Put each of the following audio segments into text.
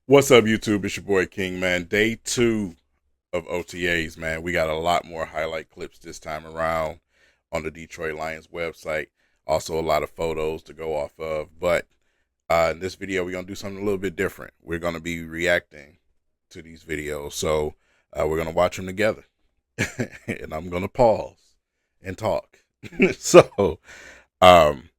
What's up, YouTube? It's your boy King, man. Day 2 of OTAs, man. We got a lot more highlight clips this time around on the Detroit Lions website. Also, a lot of photos to go off of. But in this video, we're going to do something a little bit different. We're going to be reacting to these videos. So we're going to watch them together. And I'm going to pause and talk. so, um,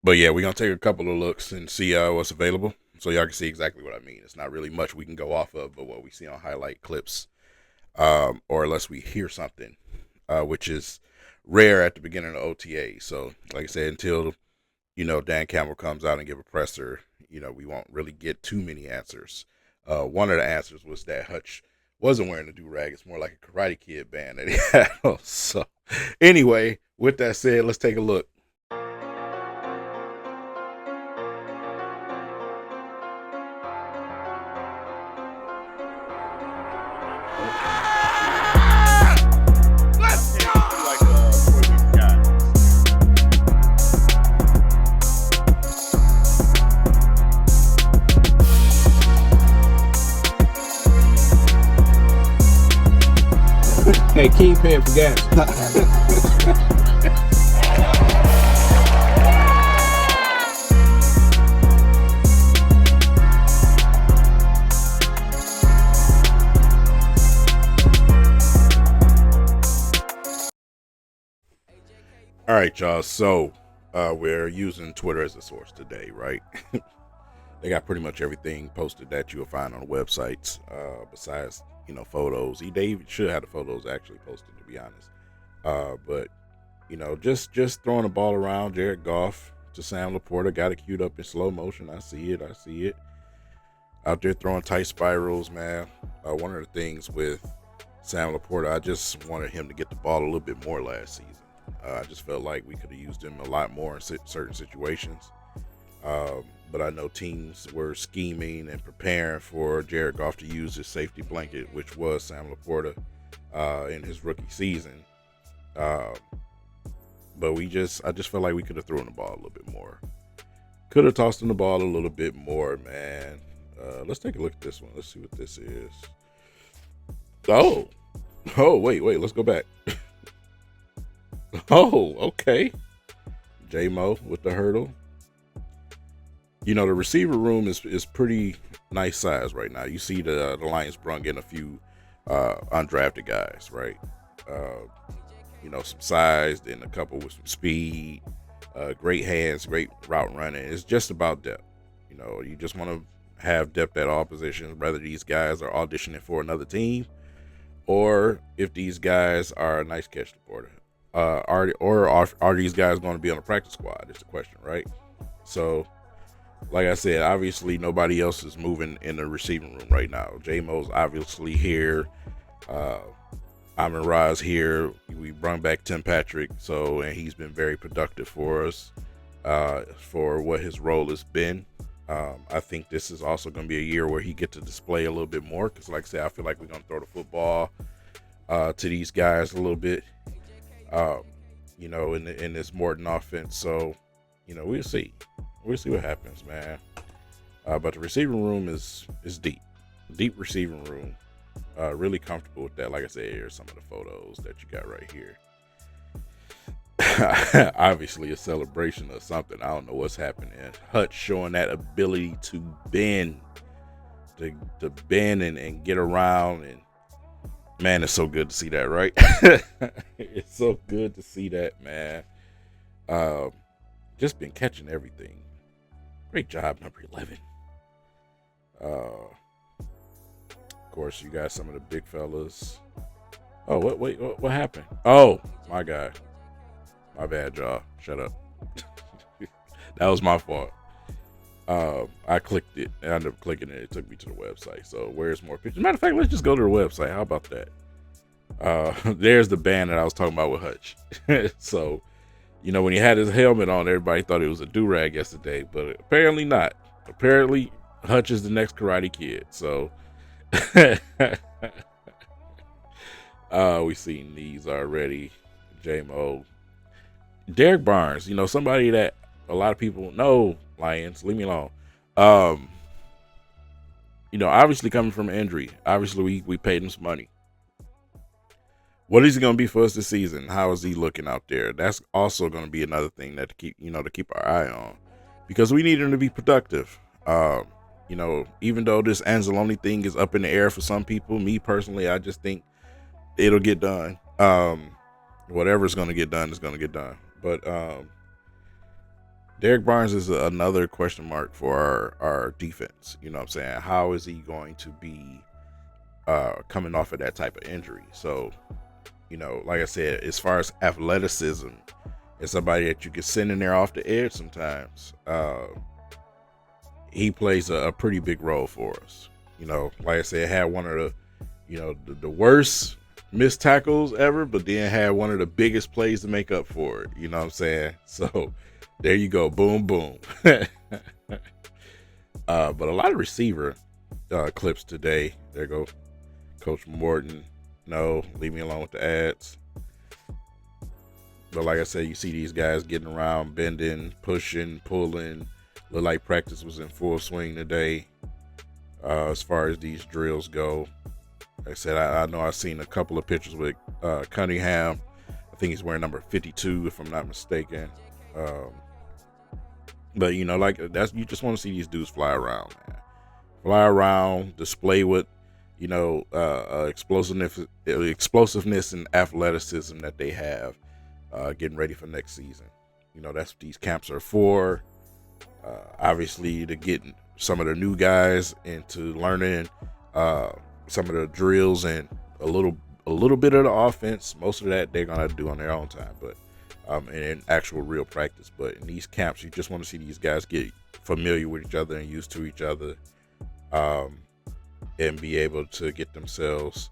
but yeah, we're going to take a couple of looks and see what's available. So y'all can see exactly what I mean. It's not really much we can go off of, but what we see on highlight clips, or unless we hear something, which is rare at the beginning of OTA. So, like I said, until Dan Campbell comes out and give a presser, we won't really get too many answers. One of the answers was that Hutch wasn't wearing a do rag. It's more like a Karate Kid band that he had. So, anyway, with that said, let's take a look. Let's go! Hey, King paying for gas. All right, y'all. So we're using Twitter as a source today, right? They got pretty much everything posted that you'll find on the websites, besides photos. They should have the photos actually posted, to be honest. But just throwing the ball around. Jared Goff to Sam Laporta, got it queued up in slow motion. I see it. Out there throwing tight spirals, man. One of the things with Sam Laporta, I just wanted him to get the ball a little bit more last season. I just felt like we could have used him a lot more in certain situations. But I know teams were scheming and preparing for Jared Goff to use his safety blanket, which was Sam Laporta in his rookie season. But I just felt like we could have thrown the ball a little bit more. Could have tossed him the ball a little bit more, man. Let's take a look at this one. Let's see what this is. Oh, wait, let's go back. Oh, okay. J-Mo with the hurdle. The receiver room is pretty nice size right now. You see the Lions brung in a few undrafted guys, right? Some size and a couple with some speed, great hands, great route running. It's just about depth. You just want to have depth at all positions, whether these guys are auditioning for another team or if these guys are a nice catch reporter. Are these guys going to be on the practice squad? Is the question, right? So, like I said, obviously nobody else is moving in the receiving room right now. J-Mo's obviously here. Amon Ra's here. We brought back Tim Patrick, and he's been very productive for us for what his role has been. I think this is also going to be a year where he gets to display a little bit more because, like I said, I feel like we're going to throw the football to these guys a little bit, in this Morton offense. So, we'll see. We'll see what happens, man. But the receiving room is deep receiving room. Really comfortable with that. Like I said, here's some of the photos that you got right here. Obviously a celebration or something. I don't know what's happening. Hutch showing that ability to bend, to bend and get around, and man, it's so good to see that, right? It's so good to see that, man. Just been catching everything. Great job, number 11. Of course, you got some of the big fellas. Oh, what happened? Oh, my God. My bad, y'all. Shut up. That was my fault. I clicked it. I ended up clicking it. It took me to the website. So where's more pictures? Matter of fact, let's just go to the website. How about that? There's the band that I was talking about with Hutch. So, when he had his helmet on, everybody thought it was a do-rag yesterday, but apparently not. Apparently, Hutch is the next Karate Kid. So, we've seen these already. J-Mo. Derek Barnes, somebody that a lot of people know. Lions, leave me alone. obviously coming from an injury, obviously we paid him some money. What is he going to be for us this season? How is he looking out there? That's also going to be another thing that to keep our eye on, because we need him to be productive. Even though this Anzalone thing is up in the air for some people, me personally, I just think it'll get done. Whatever's going to get done is going to get done. But Derek Barnes is another question mark for our defense. You know what I'm saying? How is he going to be coming off of that type of injury? So, like I said, as far as athleticism, it's somebody that you can send in there off the edge sometimes. He plays a pretty big role for us. Like I said, had one of the worst missed tackles ever, but then had one of the biggest plays to make up for it. You know what I'm saying? So there you go. Boom, boom. But a lot of receiver clips today. There go Coach Morton. No, leave me alone with the ads. But like I said, you see these guys getting around, bending, pushing, pulling. Look like practice was in full swing today. As far as these drills go, like I said, I know I've seen a couple of pictures with Cunningham. I think he's wearing number 52, if I'm not mistaken. But like that's, you just want to see these dudes fly around, man. Fly around, display what explosiveness and athleticism that they have, getting ready for next season. That's what these camps are for. Obviously, to get some of the new guys into learning some of the drills and a little bit of the offense. Most of that they're gonna do on their own time, but in actual real practice. But in these camps, you just want to see these guys get familiar with each other and used to each other, and be able to get themselves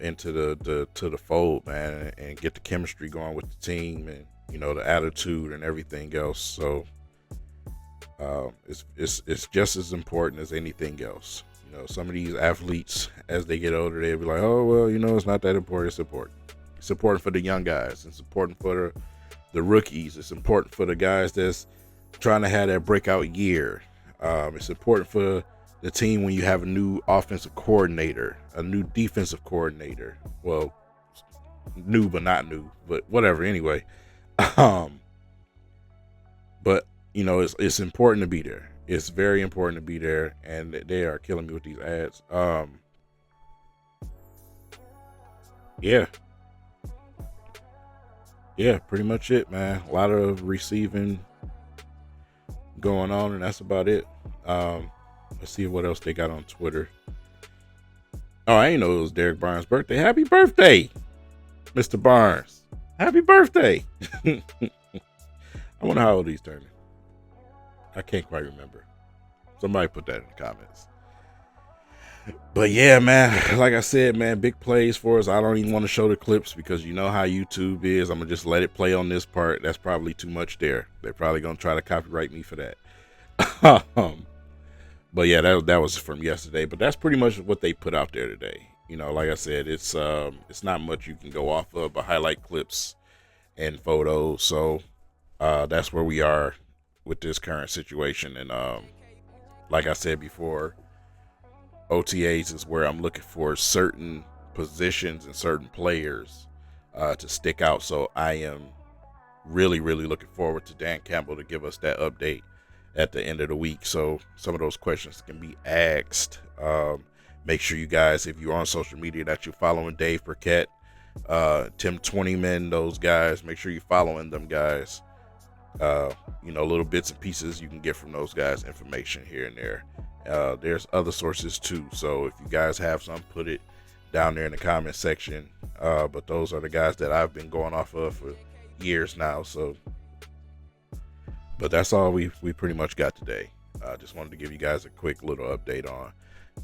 into the fold, man, and get the chemistry going with the team, and the attitude and everything else. So it's just as important as anything else. Some of these athletes, as they get older, they'll be like, oh well, it's not that important. It's important. It's important for the young guys. It's important for the rookies. It's important for the guys that's trying to have that breakout year. It's important for the team when you have a new offensive coordinator, a new defensive coordinator. Well, new but not new, but whatever. Anyway, but it's important to be there. It's very important to be there, and they are killing me with these ads. Yeah, pretty much it, man. A lot of receiving going on, and that's about it. Let's see what else they got on Twitter. Oh, I didn't know it was Derek Barnes' birthday. Happy birthday, Mr. Barnes. Happy birthday. I wonder how old he's turning. I can't quite remember. Somebody put that in the comments. But yeah, man, like I said, man, big plays for us. I don't even want to show the clips because you know how YouTube is. I'm going to just let it play on this part. That's probably too much there. They're probably going to try to copyright me for that. But yeah, that was from yesterday. But that's pretty much what they put out there today. Like I said, it's not much you can go off of, but highlight clips and photos. So that's where we are with this current situation. And like I said before, OTAs is where I'm looking for certain positions and certain players to stick out. So I am really, really looking forward to Dan Campbell to give us that update at the end of the week. So some of those questions can be asked. Make sure you guys, if you're on social media, that you're following Dave Burkett, Tim 20man, those guys. Make sure you're following them guys. Little bits and pieces you can get from those guys, information here and there. There's other sources too, so if you guys have some, put it down there in the comment section. But those are the guys that I've been going off of for years now. So, but that's all we pretty much got today. I just wanted to give you guys a quick little update on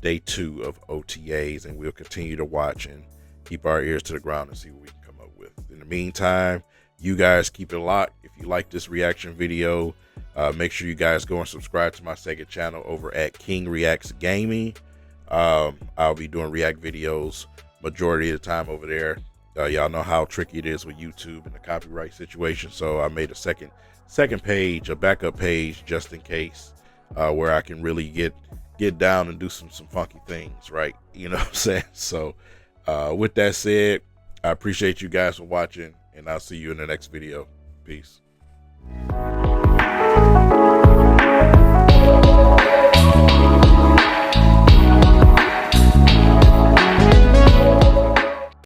day 2 of OTAs, and we'll continue to watch and keep our ears to the ground and see what we can come up with. In the meantime, you guys keep it locked. If you like this reaction video, make sure you guys go and subscribe to my second channel over at King Reacts Gaming. I'll be doing react videos majority of the time over there. Y'all know how tricky it is with YouTube and the copyright situation, so I made a second page, a backup page, just in case, where I can really get get down and do some funky things, right? You know what I'm saying? So with that said, I appreciate you guys for watching, and I'll see you in the next video. Peace.